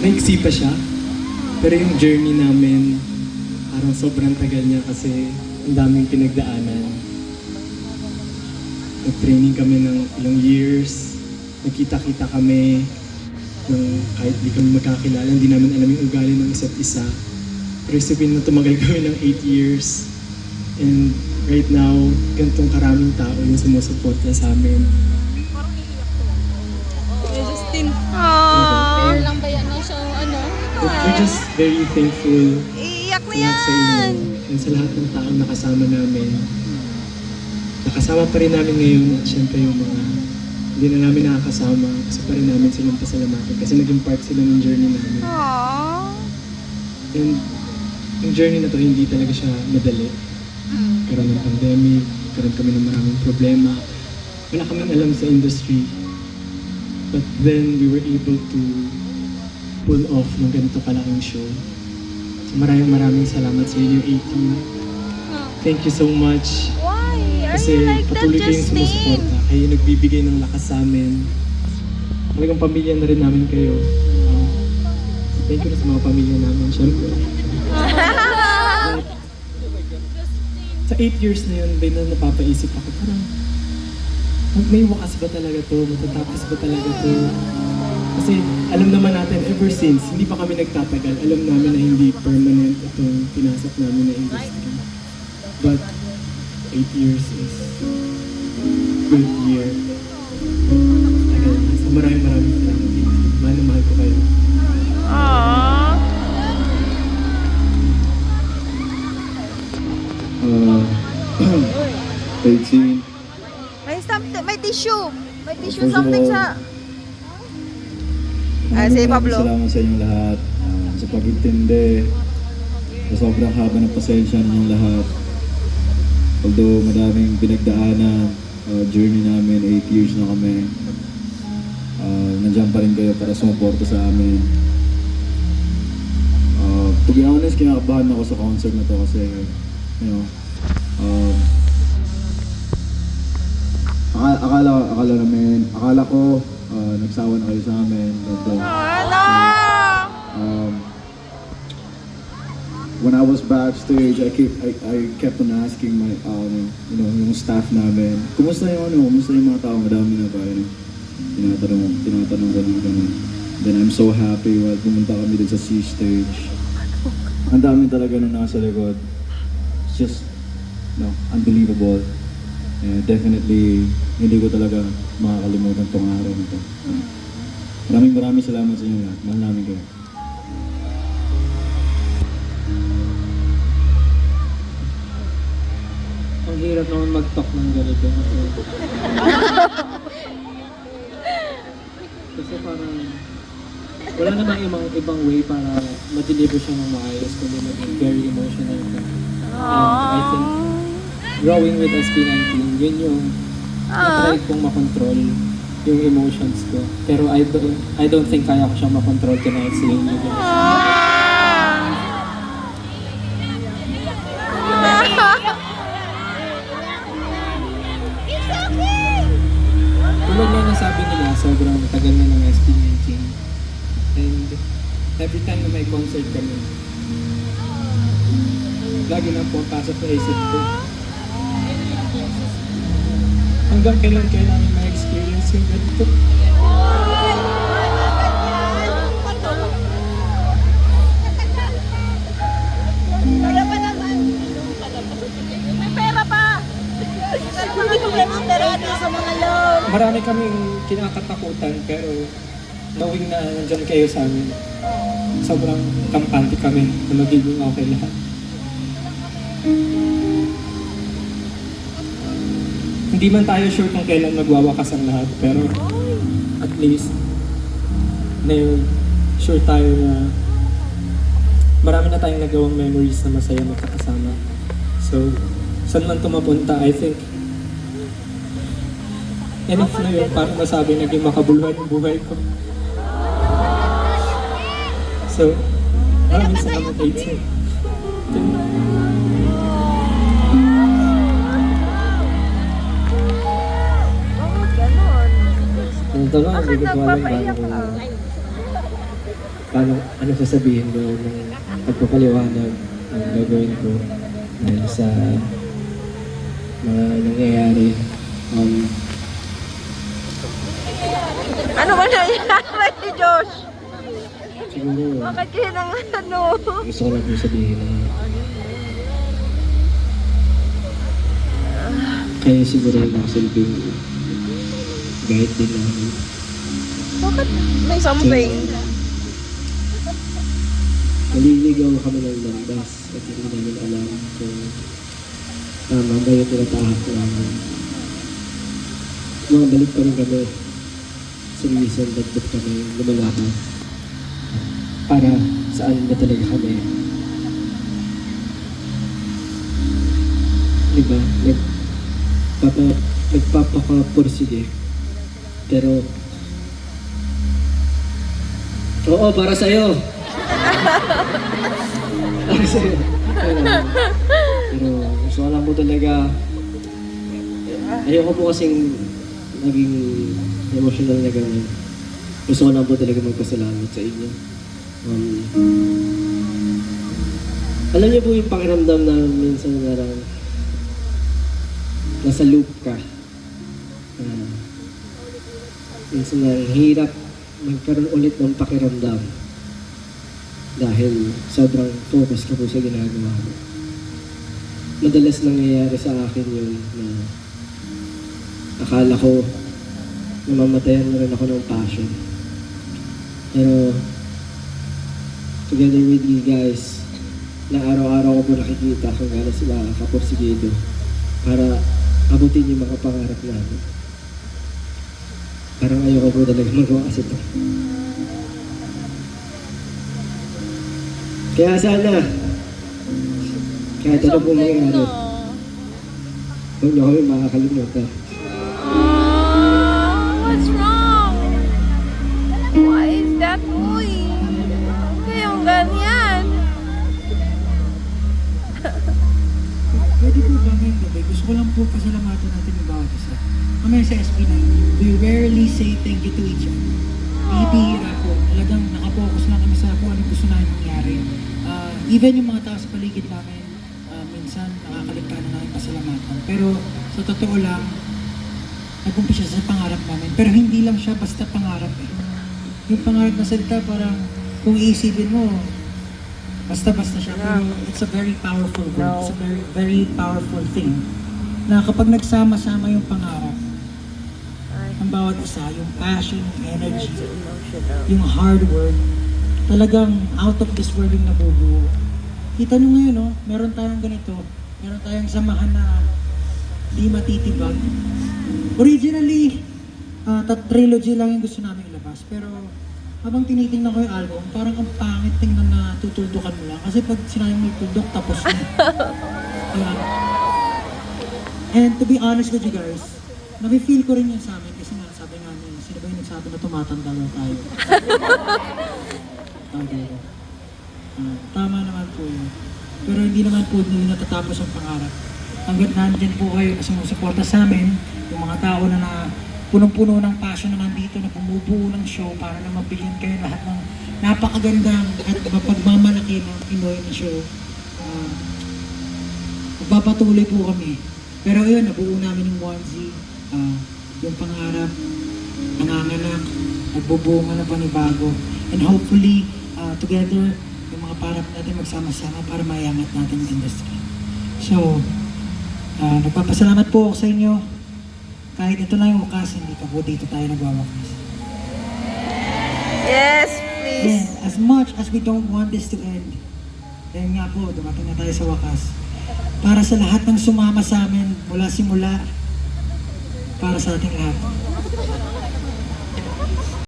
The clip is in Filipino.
maiksi pa siya. Pero yung journey namin, parang sobrang tagal niya kasi ang daming pinagdaanan. Nag-training kami ng ilang years, nagkita-kita kami, kahit di kami magkakilala, hindi namin alam yung ugali ng isa't isa. Pero sabihin na tumagal kami ng 8 years. And right now, ganitong karaming tao yung sumusuporta sa amin. Justin. Ayun lang ba yan? So, ano? But we're just very thankful Iyak na sa lahat sa inyo yan. and sa lahat ng taong nakasama namin. Nakasama pa rin namin ngayon at syempre yung mga hindi na namin nakakasama, gusto pa rin namin silang pasalamatan kasi naging part sila ng journey namin. Aww. And yung journey na to, hindi talaga siya madali. Karoon ng pandemic, karoon kami ng maraming problema. Wala kaming alam sa industry. But then, we were able to pull off ng ganito kalaking show. So maraming salamat sa inyo, 18. Thank you so much. Why? Are Kasi you like that, patuloy kayong Justin? sumusuporta. Kayo nagbibigay ng lakas sa amin. Talagang pamilya na rin namin kayo. Thank you na sa mga pamilya namin, syempre. Sa 8 years na yun, na napapaisip ako, parang may wakas ba talaga to? Matatapos ba talaga to? Kasi alam naman natin, ever since, hindi pa kami nagtatagal, alam namin na hindi permanent itong pinasok namin na industry. But 8 years is good year. Tagal na. So maraming salamat. Mahal na mahal ko kayo. Aww. 18. May tissue. May tissue First of something all, sa... Sige, Pablo. Salamat sa inyong lahat sa pag-intindi. Sa sobrang haba ng pasensya ninyong lahat. Although madaming pinagdaanan, journey namin, 8 years na kami. Nandiyan pa rin kayo para sumuporta sa amin. To be honest, kinakabahan ako sa concert na to kasi, you know, akala ko nagsawa na kayo sa amin. But, when I was backstage, I kept on asking my, yung staff namin, kumusta yung mga tao, madami na ba, tinatanong ko ng gano'n. Then I'm so happy while pumunta kami dun sa C stage. Ang dami talaga nung nasa likod. It's just, unbelievable. And definitely, hindi ko talaga makakalimutan tong araw na to. Maraming salamat sa inyo lahat. Mahal namin kayo. Ang hirap naman mag-talk ng ganito. Kasi parang wala namang ibang way para ma-deliver siya ng maayos kundi maging very emotional ka. And I think growing with SB19, yun yung na-try kong makontrol yung emotions ko. Pero I don't think kaya ko siyang makontrol tonight sa inyo guys. Tulad nga nasabi nila, sobrang tagal na ng SB19. And every time na may concert kami, lagi na po pasok sa isip ko. Hanggang kailan namin ma-experience yung ganito? Wala pa naman. May pera pa. Mga problema sa mga loob. Marami kaming kinakatakutan pero knowing na nandyan kayo sa amin, sobrang kampante kami na magiging okay lahat. Hindi man tayo sure kung kailan magwawakas ang lahat, pero at least sure tayo na marami na tayong nagawang memories na masaya magkakasama. So, saan man ito mapunta, I think enough na yun para masabi naging makabuluhan yung buhay ko. So, maraming salamat, 18. Bakit ganon? Ganito lang, Bakit hindi ko alam nagpapaiyak paano ka? ko- ano sasabihin ko ng pagpapaliwanag ang gagawin ko dahil sa mga nangyayari. Ano ba nangyayari ni Josh? Siguro, Bakit kayo nang ano? gusto ko lang po sabihin na kayo siguro yung silbing guide din namin. Bakit may something? Naliligaw kami ng landas at hindi namin alam kung tama ba yung tinatahak namin. Bumabalik pa rin kami sa reason ba't kami lumalakad. Para saan ba talaga kami? Diba? Nagpapakapursige. Pero, oo, para sa'yo! Para sa'yo. Pero gusto ko lang po talaga, ayoko po kasing naging emotional na gano'n. Gusto ko lang po talaga magpasalamat sa inyo. Alam niyo po yung pakiramdam na minsan narang nasa loop ka. Minsan narang hirap magkaroon ulit ng pakiramdam dahil sobrang focus ka po sa ginagawa mo. Madalas nangyayari sa akin yun na akala ko namamatayan na rin ako ng passion. Pero together with you guys, na araw-araw ko po nakikita kung gano'n sila kapursigido para abutin yung mga pangarap namin. Parang ayoko po talaga magawa kasi ito. Kaya sana, kahit ano po mangyayari, huwag niyo kami makakalimutan. What's wrong? Why is that boy? Kayong ganyan. Pwede po ba ngayong gabi? Gusto ko lang po pasalamatan natin yung bawat isa. Mamaya sa SB9, we rarely say thank you to each other. Bibihira po. Talagang nakapokus lang kami sa kung anong gusto namin mangyari. Even yung mga tao sa paligid namin, minsan nakakaligtaan na namin pasalamatan. Pero sa totoo lang, nag-umpisa sa pangarap namin. Pero hindi lang siya basta pangarap eh. Yung pangarap na salita parang kung iisipin mo, basta-basta siya. Pero it's a very powerful word. It's a very, very powerful thing. Na kapag nagsama-sama yung pangarap, ang bawat isa, yung passion, yung energy, yung hard work, talagang out of this world yung nabubuo. Kita nyo ngayon, no? Meron tayong ganito, meron tayong samahan na di matitibag. Originally, trilogy lang yung gusto namin ilabas, pero habang tinitingnan ko yung album, parang ang pangit tingnan na tutuldukan mo lang. Kasi pag sinabi mo tuldok, tapos na. And to be honest with you guys, nafe-feel ko rin yun sa amin kasi nga sabi namin, sino ba yung nagsabi na tumatanda lang tayo? Okay. Tama naman po yun. Pero hindi naman po nila natatapos ang pangarap. Hanggat nandyan po kayo na sumusuporta sa amin, yung mga tao na punong-puno ng passion na nandito, na bumubuo ng show para na mabigyan kayo lahat ng napakagandang at mapagmamalaki ng Pinoy na show. Magpapatuloy po kami. Pero yun, nabuo namin yung onesie, yung pangarap, nanganganak, nagbubunga na panibago. And hopefully, together, yung mga pangarap natin magsama-sama para maiangat natin yung industry. So, nagpapasalamat po ako sa inyo. Kahit ito na yung wakas, hindi pa po dito tayo nagwawakas. Yes, please. And as much as we don't want this to end, dahil nga po, dumating na tayo sa wakas. Para sa lahat ng sumama sa amin mula simula, para sa ating lahat.